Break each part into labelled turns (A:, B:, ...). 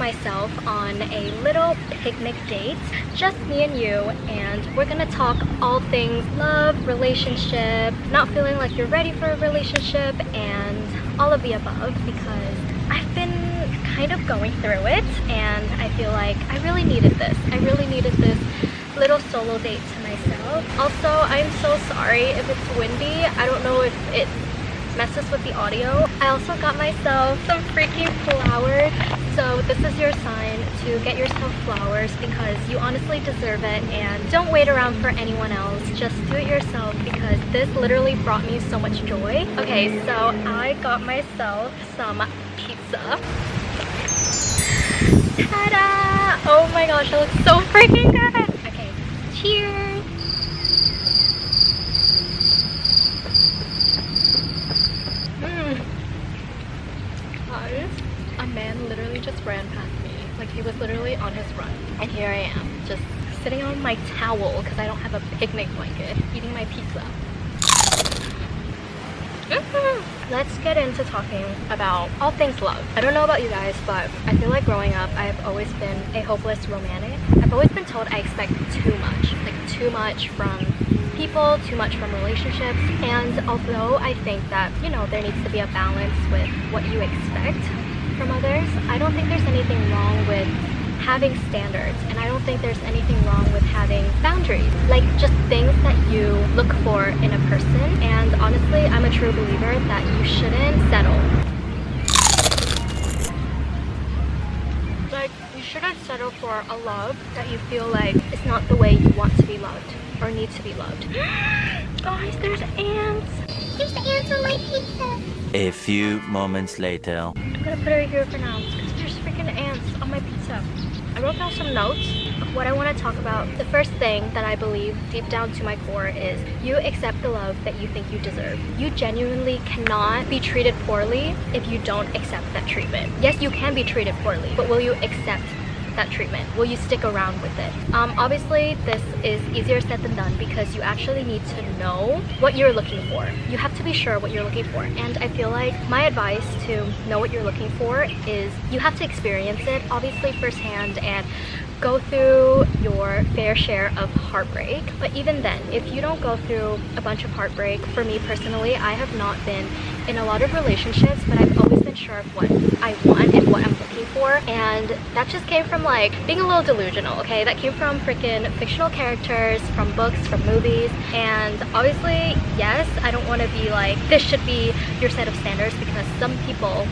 A: myself on a little picnic date, just me and you, and we're gonna talk all things love, relationship, not feeling like you're ready for a relationship, and all of the above, because I've been kind of going through it and I feel like I really needed this. I really needed this little solo date to myself. Also, I'm so sorry if it's windy. I don't know if it messes with the audio. I also got myself some freaking flowers. So this is your sign to get yourself flowers because you honestly deserve it, and don't wait around for anyone else. Just do it yourself because this literally brought me so much joy. Okay, so I got myself some pizza. Ta-da! Oh my gosh, it looks so freaking good! Okay, cheers! Guys, a man literally just ran past me. Like, he was literally on his run. And here I am, just sitting on my towel because I don't have a picnic blanket, eating my pizza. Let's get into talking about all things love. I don't know about you guys, but I feel like growing up, I've always been a hopeless romantic. I've always been told I expect too much. Like, too much from people, too much from relationships. And although I think that, you know, there needs to be a balance with what you expect from others, I don't think there's anything wrong with having standards, and I don't think there's anything wrong with having boundaries, like just things that you look for in a person. And honestly, I'm a true believer that you shouldn't settle. Like, you shouldn't settle for a love that you feel like is not the way you want to be loved or need to be loved. Guys, there's ants. There's ants on my pizza.
B: A few moments later.
A: I'm gonna put it here for now because there's freaking ants on my pizza. I wrote down some notes of what I want to talk about. The first thing that I believe deep down to my core is you accept the love that you think you deserve. You genuinely cannot be treated poorly if you don't accept that treatment. Yes, you can be treated poorly, but will you accept that treatment? Will you stick around with it? Obviously, this is easier said than done because you actually need to know what you're looking for. You have to be sure what you're looking for. And I feel like my advice to know what you're looking for is you have to experience it, obviously firsthand, and go through your fair share of heartbreak. But even then, if you don't go through a bunch of heartbreak, for me personally, I have not been in a lot of relationships, but I've always been sure of what I want and what I'm looking for. And that just came from like being a little delusional, okay? That came from freaking fictional characters, from books, from movies. And obviously, yes, I don't want to be like, this should be your set of standards, because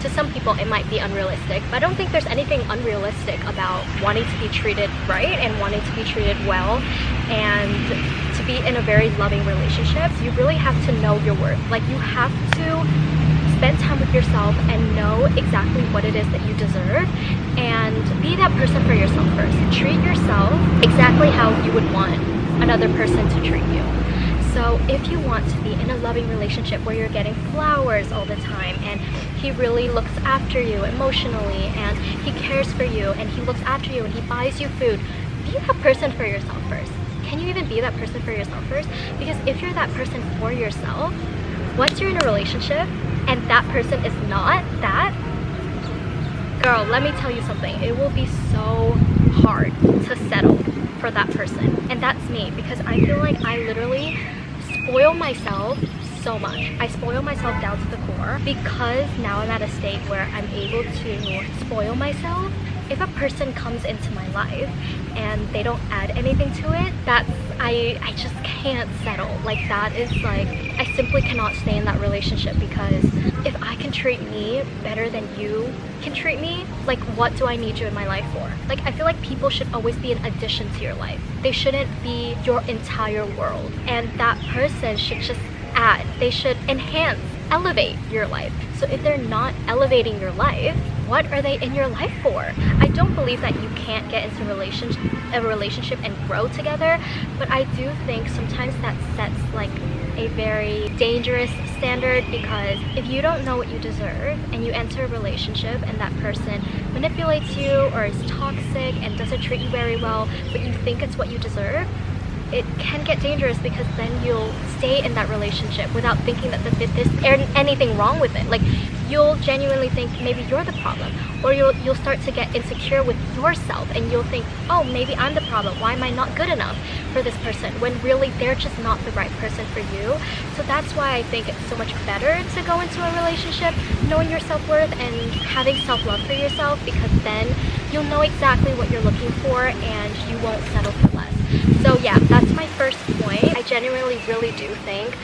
A: to some people it might be unrealistic. But I don't think there's anything unrealistic about wanting to be treated right and wanting to be treated well and to be in a very loving relationship. You really have to know your worth. Like, you have to spend time with yourself and know exactly what it is that you deserve, and be that person for yourself first. Treat yourself exactly how you would want another person to treat you. So if you want to be in a loving relationship where you're getting flowers all the time and he really looks after you emotionally and he cares for you and he looks after you and he buys you food, be that person for yourself first. Can you even be that person for yourself first? Because if you're that person for yourself, once you're in a relationship and that person is not that, girl, let me tell you something. It will be so hard to settle for that person. And that's me, because I feel like I literally spoil myself so much. I spoil myself down to the core because now I'm at a state where I'm able to spoil myself. If a person comes into my life and they don't add anything to it, I just can't settle. Like, that is like, I simply cannot stay in that relationship, because if I can treat me better than you can treat me, like, what do I need you in my life for? Like, I feel like people should always be an addition to your life. They shouldn't be your entire world. And that person should just add. They should enhance, elevate your life. So if they're not elevating your life, what are they in your life for? I don't believe that you can't get into a relationship and grow together, but I do think sometimes that sets like a very dangerous standard, because if you don't know what you deserve and you enter a relationship and that person manipulates you or is toxic and doesn't treat you very well, but you think it's what you deserve, it can get dangerous, because then you'll stay in that relationship without thinking that there's anything wrong with it. Like, you'll genuinely think maybe you're the problem, or you'll start to get insecure with yourself, and you'll think, oh, maybe I'm the problem. Why am I not good enough for this person? When really they're just not the right person for you. So that's why I think it's so much better to go into a relationship knowing your self-worth and having self-love for yourself, because then you'll know exactly what you're looking for and you won't settle for less. So yeah, that's my first point. I genuinely really do think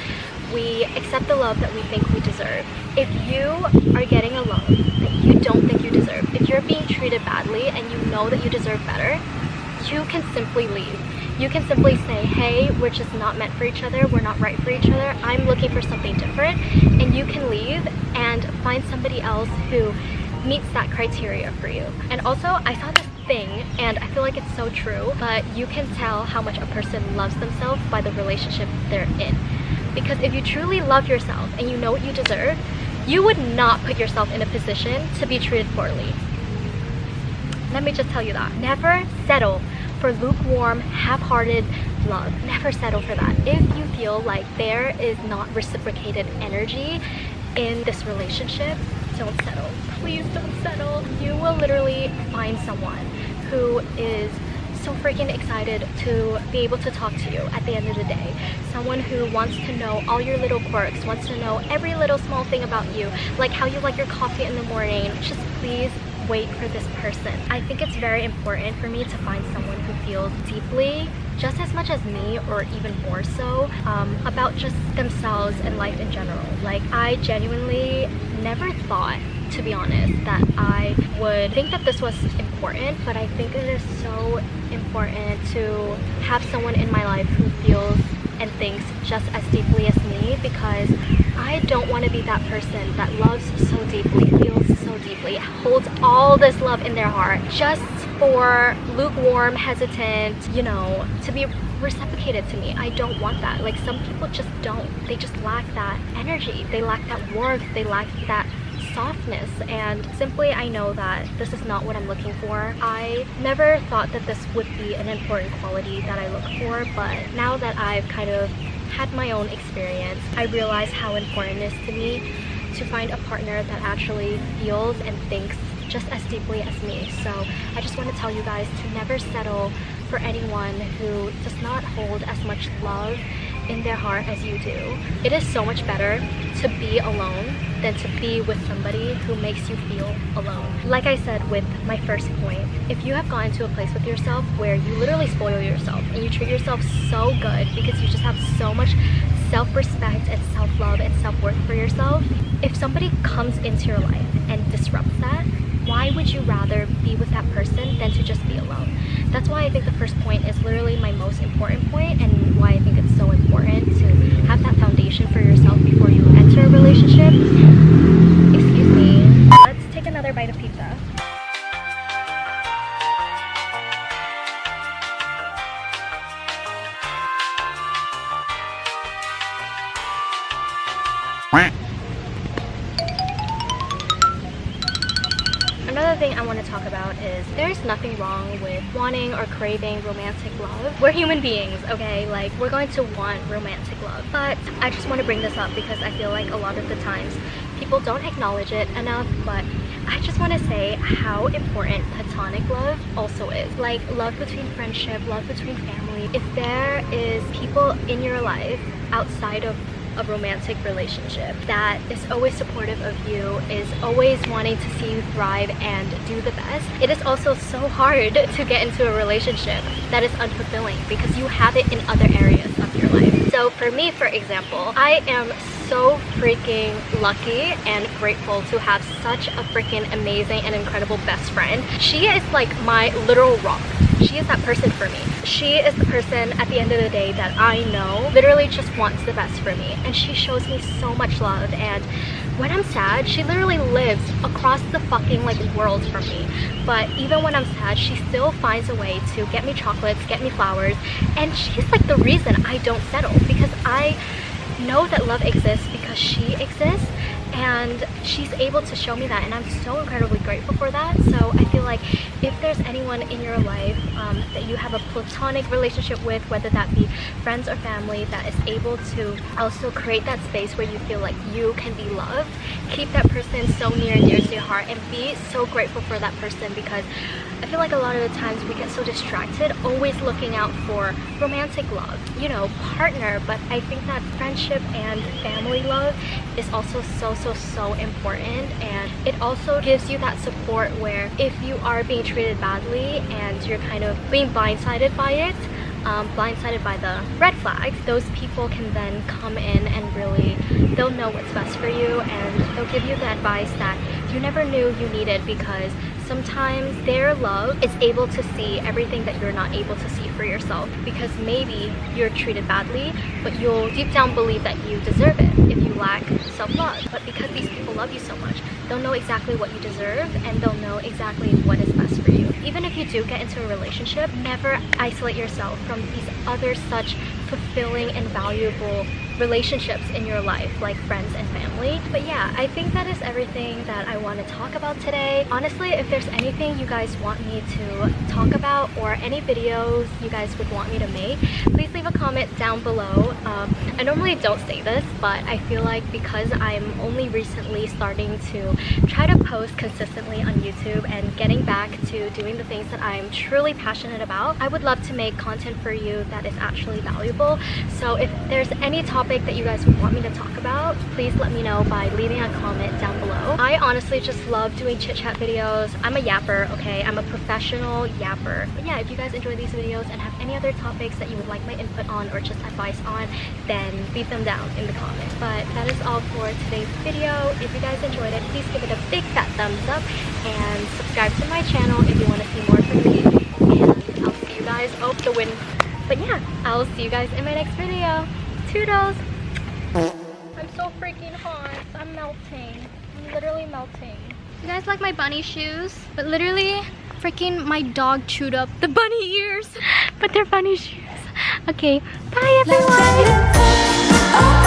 A: we accept the love that we think we deserve. If you are getting a love that you don't think you deserve, if you're being treated badly and you know that you deserve better, you can simply leave. You can simply say, hey, we're just not meant for each other, we're not right for each other, I'm looking for something different, and you can leave and find somebody else who meets that criteria for you. And also, I saw this thing, and I feel like it's so true, but you can tell how much a person loves themselves by the relationship they're in. Because if you truly love yourself and you know what you deserve, you would not put yourself in a position to be treated poorly. Let me just tell you that. Never settle for lukewarm, half-hearted love. Never settle for that. If you feel like there is not reciprocated energy in this relationship, don't settle. Please don't settle. You will literally find someone who is so freaking excited to be able to talk to you at the end of the day. Someone who wants to know all your little quirks, wants to know every little small thing about you, like how you like your coffee in the morning. Just please wait for this person. I think it's very important for me to find someone who feels deeply, just as much as me, or even more so, about just themselves and life in general. Like, I genuinely never thought, to be honest, that I would think that this was important, but I think it is so important to have someone in my life who feels and thinks just as deeply as me, because I don't want to be that person that loves so deeply, feels so deeply, holds all this love in their heart just for lukewarm, hesitant, you know, to be reciprocated to me. I don't want that. Like, some people just don't. They just lack that energy. They lack that warmth. They lack that softness, and simply I know that this is not what I'm looking for. I never thought that this would be an important quality that I look for, but now that I've kind of had my own experience, I realize how important it is to me to find a partner that actually feels and thinks just as deeply as me. So I just want to tell you guys to never settle for anyone who does not hold as much love in their heart as you do. It is so much better to be alone than to be with somebody who makes you feel alone. Like I said with my first point, if you have gotten to a place with yourself where you literally spoil yourself and you treat yourself so good because you just have so much self-respect and self-love and self-worth for yourself, if somebody comes into your life and disrupts that, why would you rather be with that person than to just be alone? That's why I think the first point is literally my most important point, and why I think it's so important to have that foundation for yourself before you enter a relationship. Excuse me. Let's take another bite of pizza. Another thing I want to talk about is there's nothing wrong with wanting or craving romantic love. We're human beings, okay? Like, we're going to want romantic love. But I just want to bring this up because I feel like a lot of the times people don't acknowledge it enough, but I just want to say how important platonic love also is. Like, love between friendship, love between family. If there is people in your life outside of a romantic relationship that is always supportive of you, is always wanting to see you thrive and do the best, it is also so hard to get into a relationship that is unfulfilling because you have it in other areas of your life. So for me, for example, I am so freaking lucky and grateful to have such a freaking amazing and incredible best friend. She is like my literal rock. She is that person for me. She is the person at the end of the day that I know literally just wants the best for me, and she shows me so much love. And when I'm sad, she literally lives across the fucking like world from me. But even when I'm sad, she still finds a way to get me chocolates, get me flowers, and she's like the reason I don't settle, because I know that love exists because she exists, and she's able to show me that, and I'm so incredibly grateful for that. So I feel like if there's anyone in your life that you have a platonic relationship with, whether that be friends or family, that is able to also create that space where you feel like you can be loved, keep that person so near and dear to your heart and be so grateful for that person, because I feel like a lot of the times we get so distracted always looking out for romantic love, you know, partner, but I think that friendship and family love is also so important, and it also gives you that support where if you are being treated badly and you're kind of being blindsided by it, blindsided by the red flags, those people can then come in and really, they'll know what's best for you, and they'll give you the advice that you never knew you needed, because sometimes their love is able to see everything that you're not able to see for yourself, because maybe you're treated badly, but you'll deep down believe that you deserve it if you lack self-love. But because these people love you so much, they'll know exactly what you deserve, and they'll know exactly what is best for you. Even if you do get into a relationship, never isolate yourself from these other such fulfilling and valuable relationships in your life, like friends and family. But yeah, I think that is everything that I want to talk about today. Honestly, if there's anything you guys want me to talk about or any videos you guys would want me to make, please leave a comment down below. I normally don't say this, but I feel like because I'm only recently starting to try to post consistently on YouTube and getting back to doing the things that I'm truly passionate about, I would love to make content for you that is actually valuable. So if there's any topic that you guys would want me to talk about, please let me know by leaving a comment down below. I honestly just love doing chit chat videos. I'm a yapper, okay? I'm a professional yapper. But yeah, if you guys enjoy these videos and have any other topics that you would like my input on or just advice on, then leave them down in the comments. But that is all for today's video. If you guys enjoyed it, please give it a big fat thumbs up and subscribe to my channel if you want to see more from me. And I'll see you guys. Oh, the wind. But yeah, I'll see you guys in my next video. Toodles! I'm so freaking hot. I'm melting. I'm literally melting. You guys like my bunny shoes? But literally, freaking my dog chewed up the bunny ears. But they're bunny shoes. Okay, bye everyone!